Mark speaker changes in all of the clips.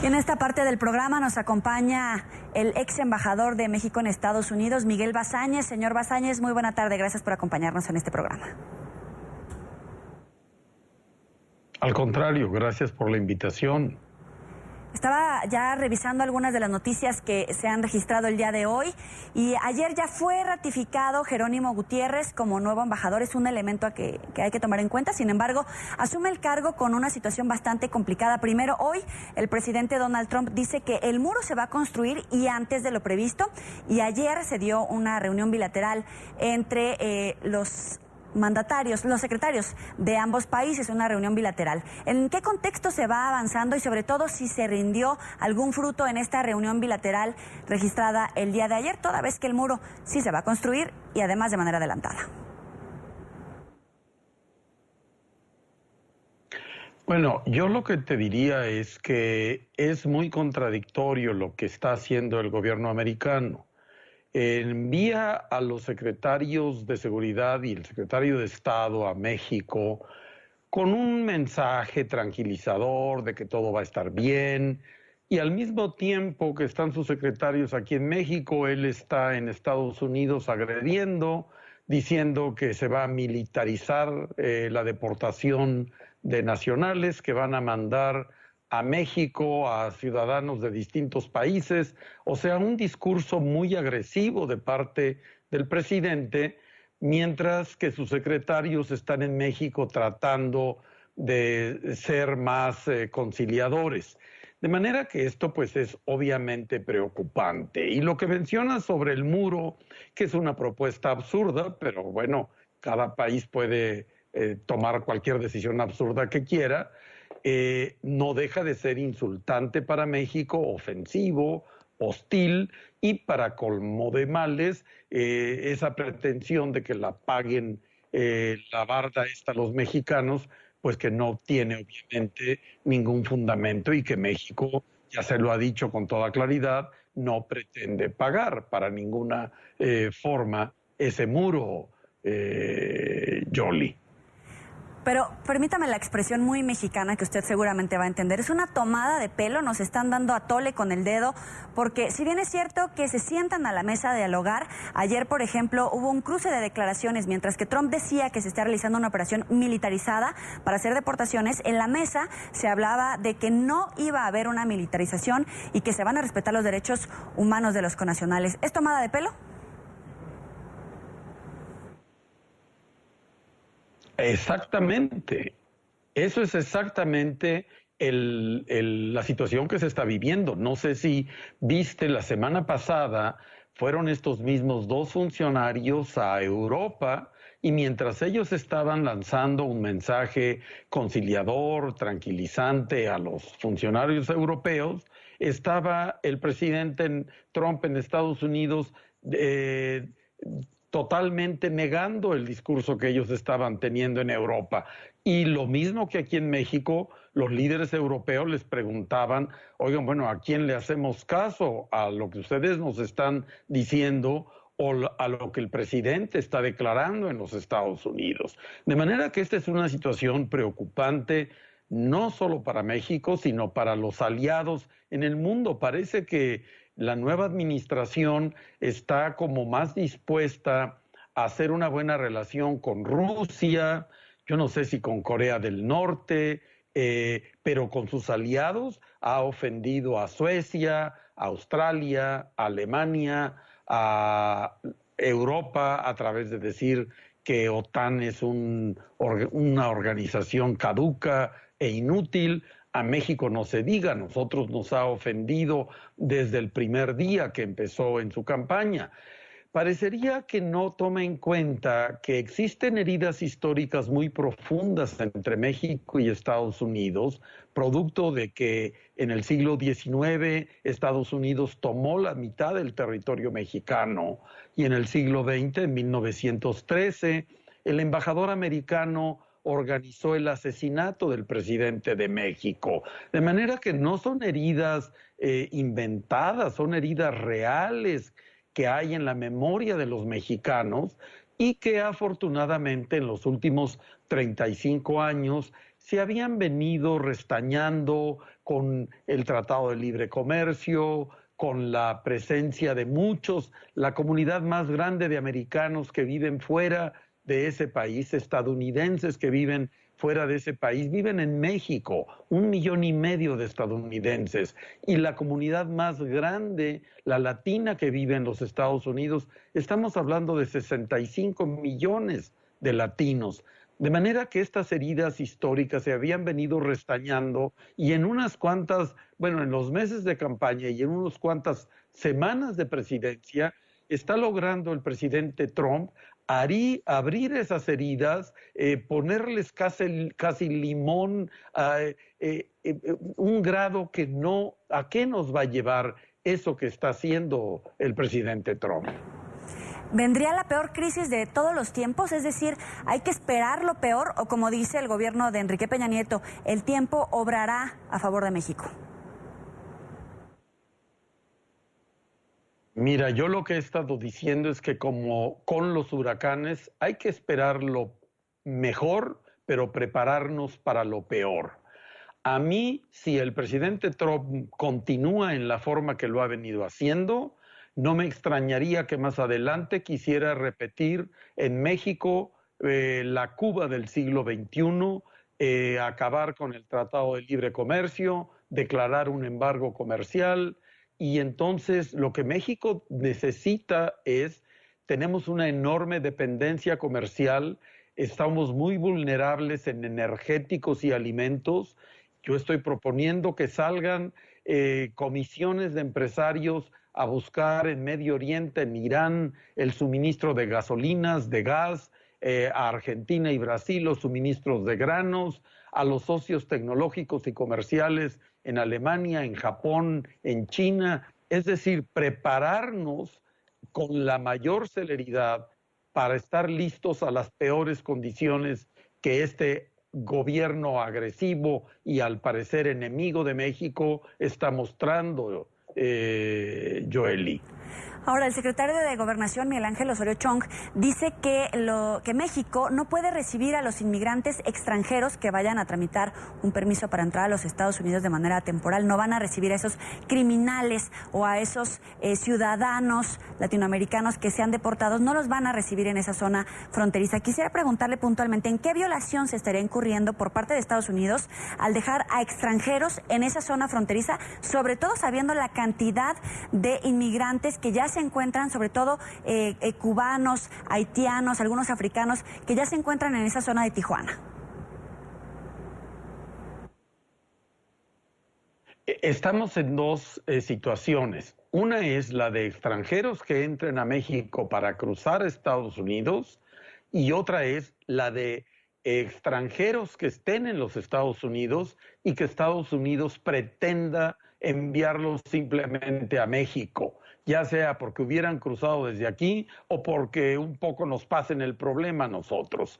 Speaker 1: En esta parte del programa nos acompaña el ex embajador de México en Estados Unidos, Miguel Bazáñez. Señor Bazáñez, muy buena tarde. Gracias por acompañarnos en este programa.
Speaker 2: Al contrario, gracias por la invitación.
Speaker 1: Estaba ya revisando algunas de las noticias que se han registrado el día de hoy y ayer ya fue ratificado Jerónimo Gutiérrez como nuevo embajador. Es un elemento que hay que tomar en cuenta. Sin embargo, asume el cargo con una situación bastante complicada. Primero, hoy el presidente Donald Trump dice que el muro se va a construir y antes de lo previsto. Y ayer se dio una reunión bilateral entre los secretarios de ambos países, una reunión bilateral. ¿En qué contexto se va avanzando y sobre todo si se rindió algún fruto en esta reunión bilateral registrada el día de ayer, toda vez que el muro sí se va a construir y además de manera adelantada?
Speaker 2: Bueno, yo lo que te diría es que es muy contradictorio lo que está haciendo el gobierno americano. Envía a los secretarios de Seguridad y el secretario de Estado a México con un mensaje tranquilizador de que todo va a estar bien, y al mismo tiempo que están sus secretarios aquí en México, él está en Estados Unidos agrediendo, diciendo que se va a militarizar la deportación de nacionales, que van a mandar a México a ciudadanos de distintos países. O sea, un discurso muy agresivo de parte del presidente, mientras que sus secretarios están en México tratando de ser más conciliadores. De manera que esto pues es obviamente preocupante. Y lo que menciona sobre el muro, que es una propuesta absurda, pero bueno, cada país puede tomar cualquier decisión absurda que quiera, no deja de ser insultante para México, ofensivo, hostil, y para colmo de males, esa pretensión de que la paguen la barda esta los mexicanos, pues que no tiene obviamente ningún fundamento y que México, ya se lo ha dicho con toda claridad, no pretende pagar para ninguna forma ese muro, Yoli.
Speaker 1: Pero permítame la expresión muy mexicana que usted seguramente va a entender. Es una tomada de pelo, nos están dando a tole con el dedo, porque si bien es cierto que se sientan a la mesa de dialogar, ayer, por ejemplo, hubo un cruce de declaraciones, mientras que Trump decía que se está realizando una operación militarizada para hacer deportaciones, en la mesa se hablaba de que no iba a haber una militarización y que se van a respetar los derechos humanos de los connacionales. ¿Es tomada de pelo?
Speaker 2: Exactamente. Eso es exactamente la situación que se está viviendo. No sé si viste, la semana pasada fueron estos mismos dos funcionarios a Europa y mientras ellos estaban lanzando un mensaje conciliador, tranquilizante a los funcionarios europeos, estaba el presidente Trump en Estados Unidos totalmente negando el discurso que ellos estaban teniendo en Europa. Y lo mismo que aquí en México, los líderes europeos les preguntaban, oigan, bueno, ¿a quién le hacemos caso? ¿A lo que ustedes nos están diciendo o a lo que el presidente está declarando en los Estados Unidos? De manera que esta es una situación preocupante, no solo para México, sino para los aliados en el mundo. Parece que la nueva administración está como más dispuesta a hacer una buena relación con Rusia, yo no sé si con Corea del Norte, pero con sus aliados ha ofendido a Suecia, a Australia, a Alemania, a Europa, a través de decir que OTAN es una organización caduca e inútil. A México no se diga, nosotros nos ha ofendido desde el primer día que empezó en su campaña. Parecería que no toma en cuenta que existen heridas históricas muy profundas entre México y Estados Unidos, producto de que en el siglo XIX Estados Unidos tomó la mitad del territorio mexicano y en el siglo XX, en 1913, el embajador americano organizó el asesinato del presidente de México. De manera que no son heridas inventadas, son heridas reales que hay en la memoria de los mexicanos y que afortunadamente en los últimos 35 años se habían venido restañando con el Tratado de Libre Comercio, con la presencia de muchos, la comunidad más grande de americanos que viven fuera de ese país, estadounidenses que viven fuera de ese país, viven en México, 1,5 millones de estadounidenses, y la comunidad más grande, la latina que vive en los Estados Unidos, estamos hablando de 65 millones de latinos. De manera que estas heridas históricas se habían venido restañando y en unas cuantas, bueno, en los meses de campaña y en unas cuantas semanas de presidencia, está logrando el presidente Trump abrir esas heridas, ponerles casi limón, un grado que no, ¿a qué nos va a llevar eso que está haciendo el presidente Trump?
Speaker 1: ¿Vendría la peor crisis de todos los tiempos? Es decir, ¿hay que esperar lo peor o, como dice el gobierno de Enrique Peña Nieto, el tiempo obrará a favor de México?
Speaker 2: Mira, yo lo que he estado diciendo es que como con los huracanes hay que esperar lo mejor, pero prepararnos para lo peor. A mí, si el presidente Trump continúa en la forma que lo ha venido haciendo, no me extrañaría que más adelante quisiera repetir en México la Cuba del siglo XXI, acabar con el Tratado de Libre Comercio, declarar un embargo comercial. Y entonces lo que México necesita es, tenemos una enorme dependencia comercial, estamos muy vulnerables en energéticos y alimentos. Yo estoy proponiendo que salgan comisiones de empresarios a buscar en Medio Oriente, en Irán, el suministro de gasolinas, de gas, a Argentina y Brasil los suministros de granos, a los socios tecnológicos y comerciales en Alemania, en Japón, en China. Es decir, prepararnos con la mayor celeridad para estar listos a las peores condiciones que este gobierno agresivo y al parecer enemigo de México está mostrando, Joely.
Speaker 1: Ahora, el secretario de Gobernación, Miguel Ángel Osorio Chong, dice que México no puede recibir a los inmigrantes extranjeros que vayan a tramitar un permiso para entrar a los Estados Unidos de manera temporal. No van a recibir a esos criminales o a esos ciudadanos latinoamericanos que sean deportados, no los van a recibir en esa zona fronteriza. Quisiera preguntarle puntualmente, ¿en qué violación se estaría incurriendo por parte de Estados Unidos al dejar a extranjeros en esa zona fronteriza, sobre todo sabiendo la cantidad de inmigrantes que ya se encuentran, sobre todo cubanos, haitianos, algunos africanos, que ya se encuentran en esa zona de Tijuana?
Speaker 2: Estamos en dos situaciones. Una es la de extranjeros que entren a México para cruzar Estados Unidos y otra es la de extranjeros que estén en los Estados Unidos y que Estados Unidos pretenda enviarlos simplemente a México, ya sea porque hubieran cruzado desde aquí o porque un poco nos pasen el problema a nosotros.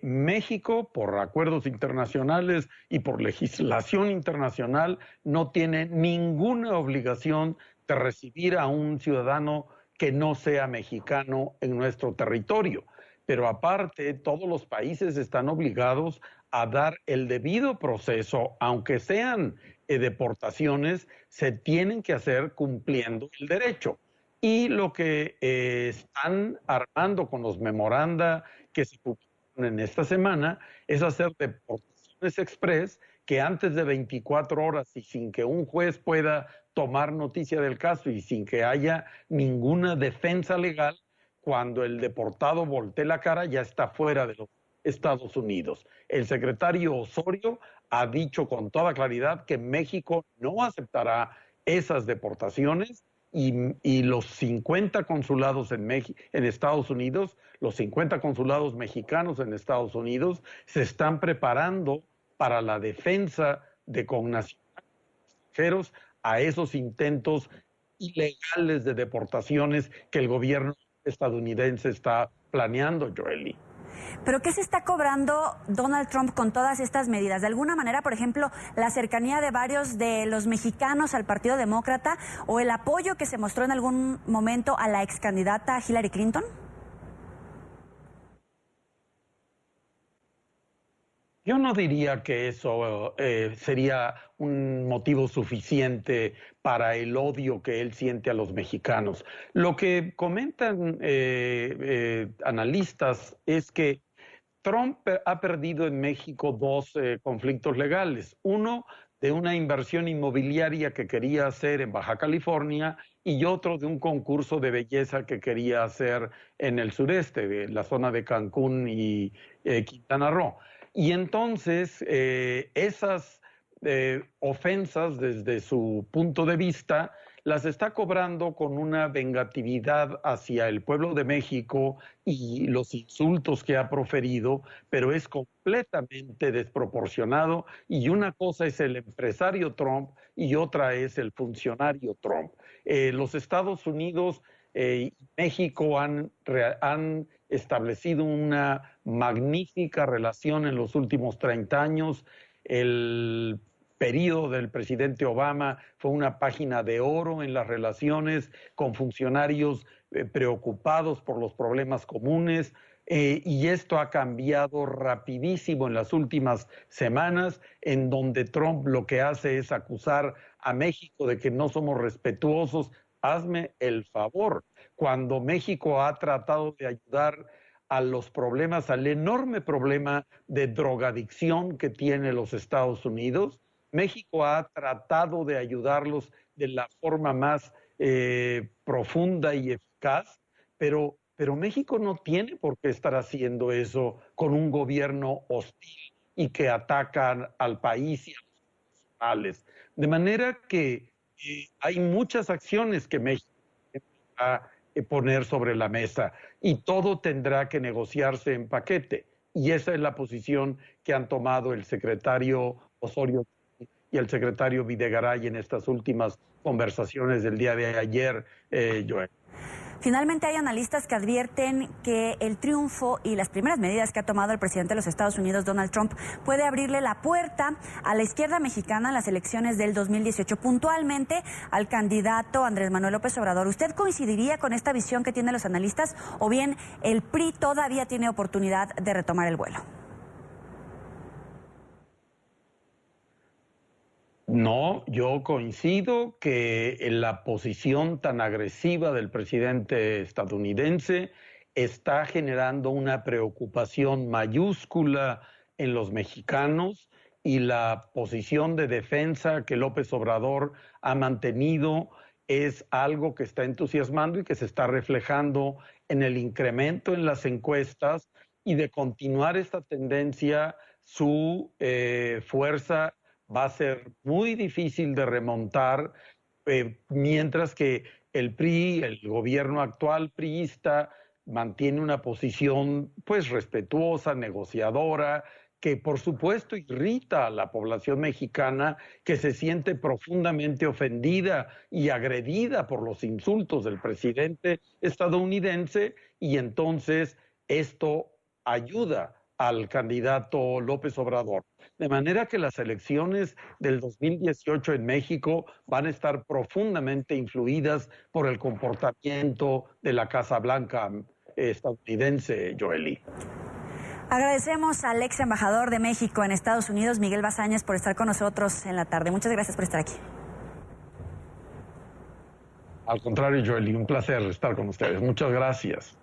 Speaker 2: México, por acuerdos internacionales y por legislación internacional, no tiene ninguna obligación de recibir a un ciudadano que no sea mexicano en nuestro territorio. Pero aparte, todos los países están obligados a dar el debido proceso, aunque sean deportaciones, se tienen que hacer cumpliendo el derecho. Y lo que están armando con los memoranda que se publicaron en esta semana es hacer deportaciones express que antes de 24 horas y sin que un juez pueda tomar noticia del caso y sin que haya ninguna defensa legal, cuando el deportado voltee la cara ya está fuera de los Estados Unidos. El secretario Osorio ha dicho con toda claridad que México no aceptará esas deportaciones y los 50 consulados en Estados Unidos, los 50 consulados mexicanos en Estados Unidos, se están preparando para la defensa de connacionales extranjeros a esos intentos ilegales de deportaciones que el gobierno estadounidense está planeando, Joely.
Speaker 1: ¿Pero qué se está cobrando Donald Trump con todas estas medidas? De alguna manera, por ejemplo, la cercanía de varios de los mexicanos al Partido Demócrata o el apoyo que se mostró en algún momento a la ex candidata Hillary Clinton.
Speaker 2: Yo no diría que eso sería un motivo suficiente para el odio que él siente a los mexicanos. Lo que comentan analistas es que Trump ha perdido en México dos conflictos legales. Uno de una inversión inmobiliaria que quería hacer en Baja California y otro de un concurso de belleza que quería hacer en el sureste, de la zona de Cancún y Quintana Roo. Y entonces esas ofensas desde su punto de vista las está cobrando con una vengatividad hacia el pueblo de México y los insultos que ha proferido, pero es completamente desproporcionado y una cosa es el empresario Trump y otra es el funcionario Trump. Los Estados Unidos y México han establecido una magnífica relación en los últimos 30 años. El periodo del presidente Obama fue una página de oro en las relaciones con funcionarios preocupados por los problemas comunes, y esto ha cambiado rapidísimo en las últimas semanas, en donde Trump lo que hace es acusar a México de que no somos respetuosos. Hazme el favor, cuando México ha tratado de ayudar a los problemas, al enorme problema de drogadicción que tiene los Estados Unidos, México ha tratado de ayudarlos de la forma más profunda y eficaz, pero México no tiene por qué estar haciendo eso con un gobierno hostil y que atacan al país y a los nacionales. De manera que hay muchas acciones que México va a poner sobre la mesa y todo tendrá que negociarse en paquete. Y esa es la posición que han tomado el secretario Osorio y el secretario Videgaray en estas últimas conversaciones del día de ayer, Joel.
Speaker 1: Finalmente, hay analistas que advierten que el triunfo y las primeras medidas que ha tomado el presidente de los Estados Unidos, Donald Trump, puede abrirle la puerta a la izquierda mexicana en las elecciones del 2018, puntualmente al candidato Andrés Manuel López Obrador. ¿Usted coincidiría con esta visión que tienen los analistas o bien el PRI todavía tiene oportunidad de retomar el vuelo?
Speaker 2: No, yo coincido que la posición tan agresiva del presidente estadounidense está generando una preocupación mayúscula en los mexicanos y la posición de defensa que López Obrador ha mantenido es algo que está entusiasmando y que se está reflejando en el incremento en las encuestas, y de continuar esta tendencia, su fuerza va a ser muy difícil de remontar, mientras que el PRI, el gobierno actual priista, mantiene una posición pues respetuosa, negociadora, que por supuesto irrita a la población mexicana, que se siente profundamente ofendida y agredida por los insultos del presidente estadounidense, y entonces esto ayuda al candidato López Obrador. De manera que las elecciones del 2018 en México van a estar profundamente influidas por el comportamiento de la Casa Blanca estadounidense, Joely.
Speaker 1: Agradecemos al ex embajador de México en Estados Unidos, Miguel Bazañez, por estar con nosotros en la tarde. Muchas gracias por estar aquí.
Speaker 2: Al contrario, Joely, un placer estar con ustedes. Muchas gracias.